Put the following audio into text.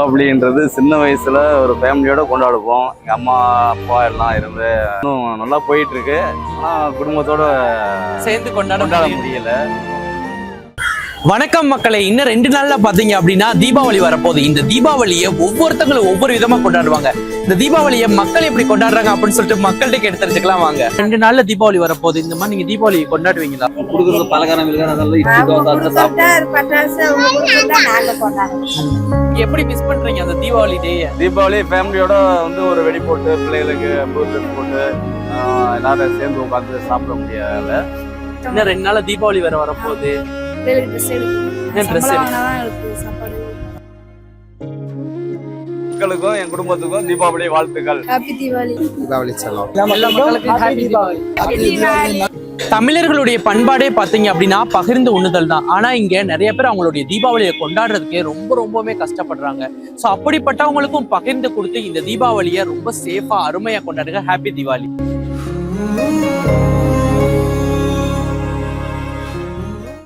அப்படின்றது சின்ன வயசுல ஒரு ஃபேமிலியோட கொண்டாடுவோம். எங்க அம்மா அப்பா எல்லாம் இருந்து இன்னும் நல்லா போயிட்டு இருக்கு. ஆனா குடும்பத்தோட சேர்ந்து கொண்டாட முடியல. வணக்கம் மக்களே, இன்னும் 2 நாள்ல பாத்தீங்க அப்படின்னா தீபாவளி வரப்போகுது. இந்த தீபாவளியை ஒவ்வொருத்தங்களும் ஒவ்வொரு விதமா கொண்டாடுவாங்க. இந்த தீபாவளியை மக்கள் எப்படி கொண்டாடுறாங்க அப்படின்னு சொல்லிட்டு மக்கள்கிட்ட கேட்டு தெரிஞ்சுக்கலாம் வாங்க. 2 நாள்ல தீபாவளி வரப்போகுது. இந்த மாதிரி நீங்க தீபாவளி கொண்டாடுவீங்களா? எப்படி மிஸ் பண்றீங்க அந்த தீபாவளி டே? தீபாவளி ஃபேமிலியோட வந்து ஒரு வெடி போட்டு பிள்ளைகளுக்கு ட்ரெஸ் போட்டு எல்லாரும் சேர்ந்து உட்காந்து சாப்பிட முடியல. இன்னும் 2 நாள்ல தீபாவளி வரப்போகுது. மக்களுக்கும் என் குடும்பத்துக்கும் தீபாவளி வாழ்த்துக்கள். தமிழர்களுடைய பண்பாடே பாத்தீங்க அப்படின்னா பகிர்ந்து உண்ணுதல் தான். ஆனா இங்க நிறைய பேர் அவங்களுடைய தீபாவளியை கொண்டாடுறதுக்கே ரொம்பவே கஷ்டப்படுறாங்க. சோ அப்படிப்பட்டவங்களுக்கும் பகிர்ந்து கொடுத்து இந்த தீபாவளியை ரொம்ப சேஃபா அருமையா கொண்டாடுங்க. ஹாப்பி தீபாவளி.